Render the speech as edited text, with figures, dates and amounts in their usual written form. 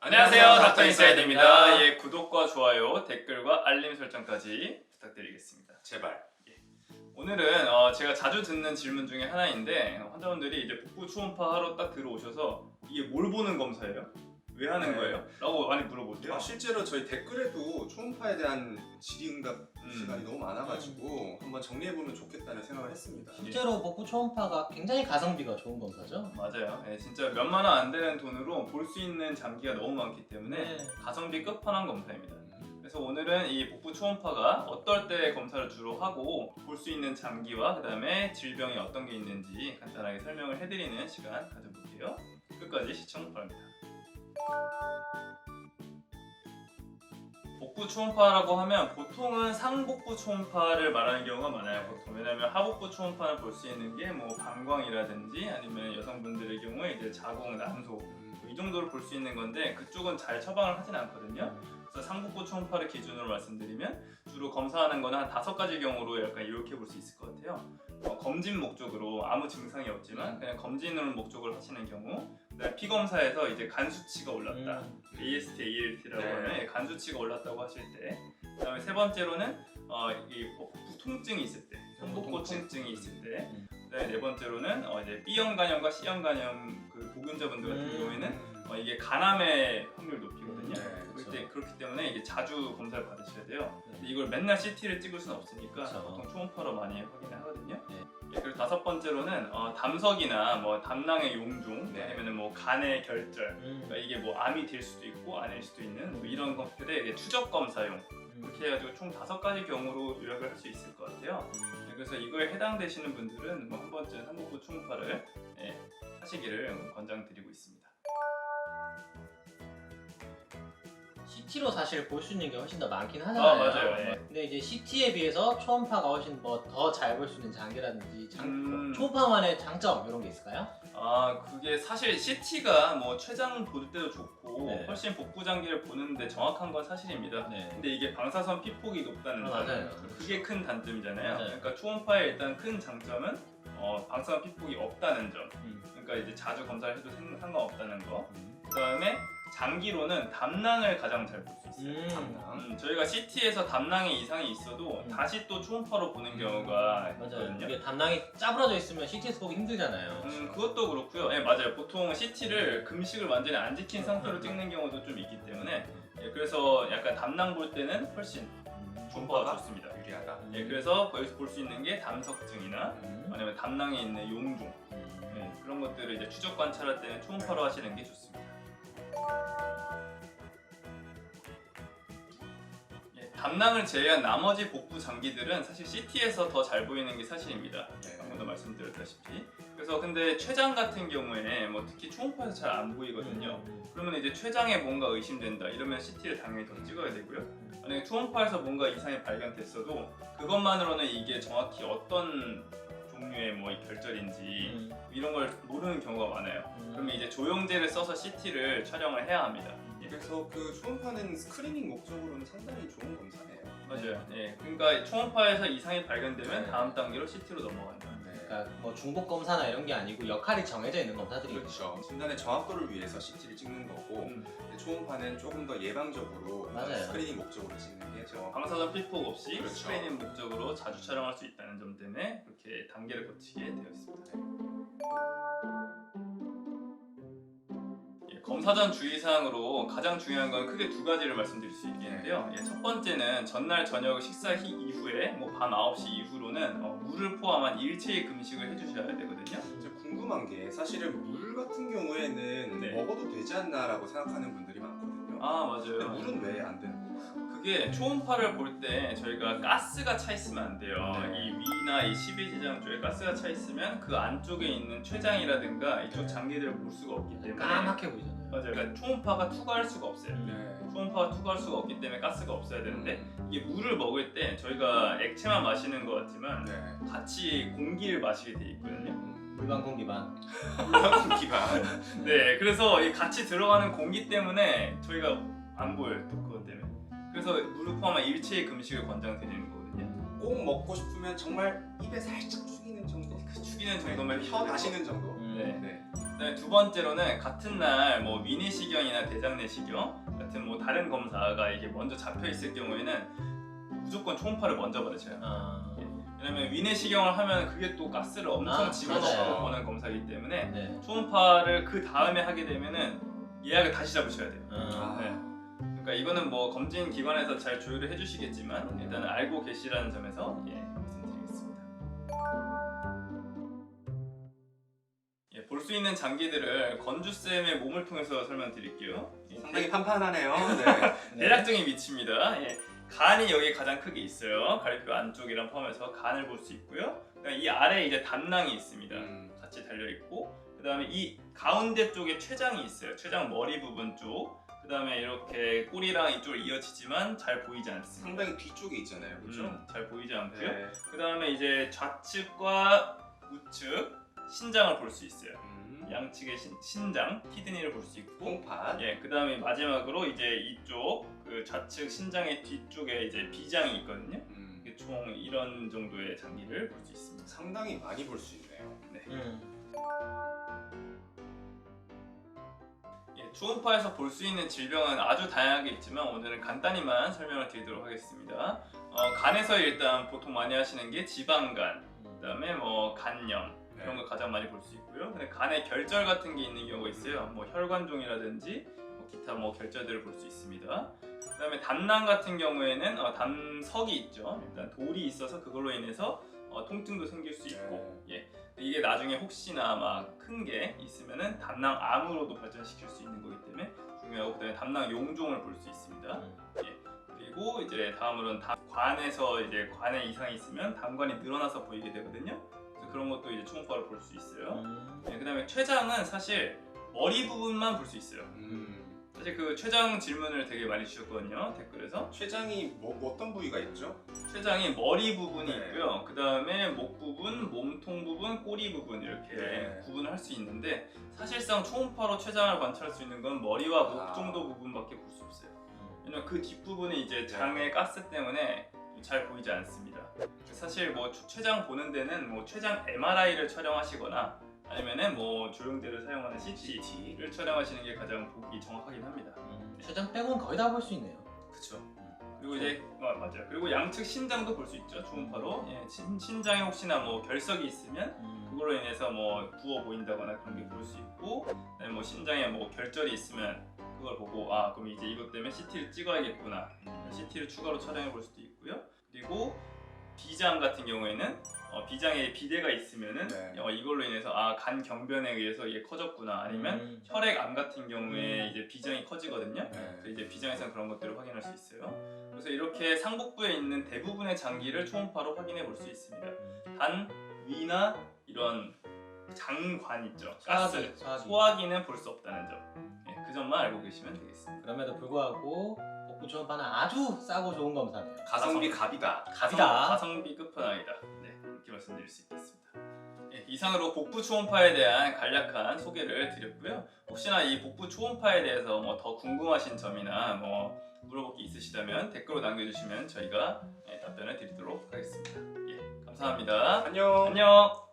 안녕하세요, 닥터 인사이드입니다. 예, 구독과 좋아요, 댓글과 알림 설정까지 부탁드리겠습니다. 제발. 오늘은 제가 자주 듣는 질문 중에 하나인데 환자분들이 이제 복부 초음파 하러 딱 들어오셔서 이게 뭘 보는 검사예요? 왜 하는 네. 거예요? 라고 많이 물어보세요. 실제로 저희 댓글에도 초음파에 대한 질의응답 시간이 너무 많아가지고 한번 정리해보면 좋겠다는 생각을 했습니다. 실제로 복부 초음파가 굉장히 가성비가 좋은 검사죠. 맞아요. 예, 진짜 몇만 원 안 되는 돈으로 볼 수 있는 장기가 너무 많기 때문에 네. 가성비 끝판왕 검사입니다. 그래서 오늘은 이 복부 초음파가 어떨 때 검사를 주로 하고 볼 수 있는 장기와 그 다음에 질병이 어떤 게 있는지 간단하게 설명을 해드리는 시간 가져볼게요. 끝까지 시청 바랍니다. 복부 초음파라고 하면 보통은 상복부 초음파를 말하는 경우가 많아요. 보통. 왜냐면 하복부 초음파를 볼 수 있는 게 뭐 방광이라든지 아니면 여성분들의 경우에 이제 자궁, 난소 이 정도를 볼 수 있는 건데 그쪽은 잘 처방을 하진 않거든요. 그래서 상복부 초음파를 기준으로 말씀드리면 주로 검사하는 거는 한 5가지 경우로 약간 이렇게 볼 수 있을 것 같아요. 검진 목적으로 아무 증상이 없지만 그냥 검진을 목적으로 하시는 경우, 피검사에서 이제 간 수치가 올랐다, AST, ALT라고 네. 하는 간 수치가 올랐다고 하실 때, 그다음에 세 번째로는 이 복부 통증이 있을 때, 성복부 통증이 있을 때, 그다음에 네 번째로는 이제 B형 간염과 C형 간염 그 보균자분들 같은 경우에는 이게 간암의 확률 높이거든요. 그렇기 때문에 이게 자주 검사를 받으셔야 돼요. 근데 이걸 맨날 CT를 찍을 수는 없으니까 보통 초음파로 많이 확인을 하거든요. 예, 그리고 5번째로는 담석이나 뭐 담낭의 용종, 아니면 뭐 간의 결절, 그러니까 이게 뭐 암이 될 수도 있고 아닐 수도 있는 뭐 이런 것들의 추적 검사용, 그렇게 해가지고 총 5가지 경우로 요약을 할 수 있을 것 같아요. 그래서 이거에 해당되시는 분들은 뭐 한 번쯤 상복부 초음파를 하시기를 권장드리고 있습니다. CT로 사실 볼 수 있는 게 훨씬 더 많긴 하잖아요. 맞아요. 예. 근데 이제 CT에 비해서 초음파가 훨씬 뭐 더 잘 볼 수 있는 장기라든지 초음파만의 장점 이런 게 있을까요? 그게 사실 CT가 뭐 췌장 볼 때도 좋고 네. 훨씬 복부 장기를 보는데 정확한 건 사실입니다. 근데 이게 방사선 피폭이 높다는 점, 맞아요. 그게 큰 단점이잖아요. 맞아요. 그러니까 초음파의 일단 큰 장점은 방사선 피폭이 없다는 점. 그러니까 이제 자주 검사를 해도 상관없다는 거. 그다음에 장기로는 담낭을 가장 잘 볼 수 있어요. 담낭. 저희가 CT에서 담낭에 이상이 있어도 다시 또 초음파로 보는 경우가 맞아요. 있거든요. 이게 담낭이 짜부러져 있으면 CT에서 보기 힘들잖아요. 그것도 그렇고요. 예, 맞아요. 보통 CT를 금식을 완전히 안 지킨 상태로 찍는 경우도 좀 있기 때문에 그래서 약간 담낭 볼 때는 훨씬 초음파가 좋습니다. 유리하다. 그래서 거기서 볼 수 있는 게 담석증이나 아니면 담낭에 있는 용종, 그런 것들을 이제 추적 관찰할 때는 초음파로 하시는 게 좋습니다. 담낭을 제외한 나머지 복부 장기들은 사실 CT에서 더 잘 보이는 게 사실입니다. 방금도 말씀드렸다시피. 그래서 근데 췌장 같은 경우에 뭐 특히 초음파에서 잘 안 보이거든요. 그러면 이제 췌장에 뭔가 의심된다 이러면 CT를 당연히 더 찍어야 되고요. 만약에 초음파에서 뭔가 이상이 발견됐어도 그것만으로는 이게 정확히 어떤 종류의 뭐 결절인지 이런 걸 모르는 경우가 많아요. 그러면 이제 조영제를 써서 CT를 촬영을 해야 합니다. 그래서 그 초음파는 스크리닝 목적으로는 상당히 좋은 검사네요. 맞아요. 그러니까 초음파에서 이상이 발견되면 다음 단계로 CT로 넘어간다. 그러니까 뭐 중복 검사나 이런 게 아니고 역할이 정해져 있는 검사들이 그렇죠. 진단의 정확도를 위해서 CT를 찍는 거고 초음파는 조금 더 예방적으로 맞아요. 스크리닝 목적으로 찍는 게죠. 방사선 피폭 없이 그렇죠. 스크리닝 목적으로 자주 촬영할 수 있다는 점 때문에 그렇게 단계를 거치게 되어 있습니다. 검사 전 주의사항으로 가장 중요한 건 크게 2가지를 말씀드릴 수 있겠는데요. 첫 번째는 전날 저녁 식사 이후에 뭐 밤 9시 이후로는 물을 포함한 일체의 금식을 해주셔야 되거든요. 제가 궁금한 게 사실은 물 같은 경우에는 먹어도 되지 않나라고 생각하는 분들이 많거든요. 맞아요. 근데 물은 왜 안 되는 거예요? 그게 초음파를 볼 때 저희가 가스가 차 있으면 안 돼요. 이 위나 이 십이지장 쪽에 가스가 차 있으면 그 안쪽에 있는 췌장이라든가 이쪽 장기들을 볼 수가 없기 때문에 까맣게 보이잖아요. 맞아요. 그러니까 초음파가 투과할 수가 없어요. 초음파가 투과할 수가 없기 때문에 가스가 없어야 되는데 이게 물을 먹을 때 저희가 액체만 마시는 것 같지만 같이 공기를 마시게 돼 있거든요. 물반 공기반. 기반. 그래서 이 같이 들어가는 공기 때문에 저희가 안 보여요. 또 그것 때문에. 그래서 물을 포함한 일체의 금식을 권장드리는 거거든요. 꼭 먹고 싶으면 정말 입에 살짝 죽이는 정도. 죽이는 정도면 혀 다시는 정도. 네. 그다음에 두 번째로는 같은 날 뭐 위내시경이나 대장내시경 같은 뭐 다른 검사가 이게 먼저 잡혀 있을 경우에는 무조건 초음파를 먼저 받으셔요. 왜냐면 위내시경을 하면 그게 또 가스를 엄청 집어넣고 맞아요. 보는 검사이기 때문에 네. 초음파를 그 다음에 하게 되면은 예약을 다시 잡으셔야 돼요. 아. 네. 그러니까 이거는 뭐 검진 기관에서 잘 조율을 해주시겠지만 일단은 알고 계시라는 점에서 말씀드리겠습니다. 볼 수 있는 장기들을 건주쌤의 몸을 통해서 설명드릴게요. 상당히 판판하네요. 네. 대략적인 위치입니다. 간이 여기 가장 크게 있어요. 가리뼈 안쪽이랑 포함해서 간을 볼 수 있고요. 그다음에 이 아래에 이제 담낭이 있습니다. 같이 달려 있고, 그다음에 이 가운데 쪽에 췌장이 있어요. 췌장 머리 부분 쪽. 그다음에 이렇게 꼬리랑 이쪽으로 이어지지만 잘 보이지 않습니다. 상당히 뒤쪽에 있잖아요, 그렇죠? 잘 보이지 않고요. 네. 그다음에 이제 좌측과 우측 신장을 볼 수 있어요. 양측의 신장, 키드니를 볼 수 있고, 콩팥. 그다음에 마지막으로 이제 이쪽 그 좌측 신장의 뒤쪽에 이제 비장이 있거든요. 이게 총 이런 정도의 장기를 볼 수 있습니다. 상당히 많이 볼 수 있네요. 네. 초음파에서 볼 수 있는 질병은 아주 다양하게 있지만 오늘은 간단히만 설명을 드리도록 하겠습니다. 간에서 일단 보통 많이 하시는 게 지방간, 그다음에 뭐 간염 이런 거 가장 많이 볼 수 있고요. 근데 간에 결절 같은 게 있는 경우가 있어요. 뭐 혈관종이라든지 뭐 기타 뭐 결절들을 볼 수 있습니다. 그다음에 담낭 같은 경우에는 담석이 있죠. 일단 돌이 있어서 그걸로 인해서 통증도 생길 수 있고, 이게 나중에 혹시나 막 큰 게 있으면은 담낭암으로도 발전시킬 수 있는 거기 때문에 중요하고, 그다음에 담낭 용종을 볼 수 있습니다. 그리고 이제 다음으로는 관에서 이제 관에 이상이 있으면 담관이 늘어나서 보이게 되거든요. 그래서 그런 것도 이제 초음파로 볼 수 있어요. 그다음에 췌장은 사실 머리 부분만 볼 수 있어요. 사실 그 췌장 질문을 되게 많이 주셨거든요, 댓글에서. 췌장이 뭐 어떤 부위가 있죠? 췌장이 머리 부분이 있고요. 그 다음에 목 부분, 몸통 부분, 꼬리 부분 이렇게 구분을 할 수 있는데, 사실상 초음파로 췌장을 관찰할 수 있는 건 머리와 목 정도 부분밖에 볼 수 없어요. 왜냐면 그 뒷부분이 이제 장의 가스 때문에 잘 보이지 않습니다. 사실 뭐 췌장 보는 데는 뭐 췌장 MRI를 촬영하시거나 아니면은 뭐 조영대를 사용하는 CT를 촬영하시는 게 가장 보기 정확하긴 합니다. 췌장 빼고는 거의 다 볼 수 있네요. 그렇죠. 그리고 이제 맞아요. 그리고 양측 신장도 볼 수 있죠, 초음파로. 신장에 혹시나 뭐 결석이 있으면 그걸로 인해서 뭐 부어 보인다거나 그런 게 볼 수 있고, 그다음에 뭐 신장에 뭐 결절이 있으면 그걸 보고 그럼 이제 이것 때문에 CT를 찍어야겠구나. CT를 추가로 촬영해 볼 수도 있고요. 그리고 비장 같은 경우에는 비장에 비대가 있으면은 이걸로 인해서 간 경변에 의해서 이게 커졌구나, 아니면 혈액암 같은 경우에 이제 비장이 커지거든요. 그래서 이제 비장에서는 그런 것들을 확인할 수 있어요. 그래서 이렇게 상복부에 있는 대부분의 장기를 초음파로 확인해 볼 수 있습니다. 단 위나 이런 장관 있죠, 가스, 소화기는 볼 수 없다는 점. 그 점만 알고 계시면 되겠습니다. 그럼에도 불구하고 복부 초음파는 아주 싸고 좋은 검사네요. 가성비 갑이다. 가성비 끝판왕이다. 이렇게 말씀드릴 수 있겠습니다. 이상으로 복부 초음파에 대한 간략한 소개를 드렸고요. 혹시나 이 복부 초음파에 대해서 뭐 더 궁금하신 점이나 뭐 물어볼 게 있으시다면 댓글로 남겨주시면 저희가 답변을 드리도록 하겠습니다. 감사합니다. 안녕. 안녕.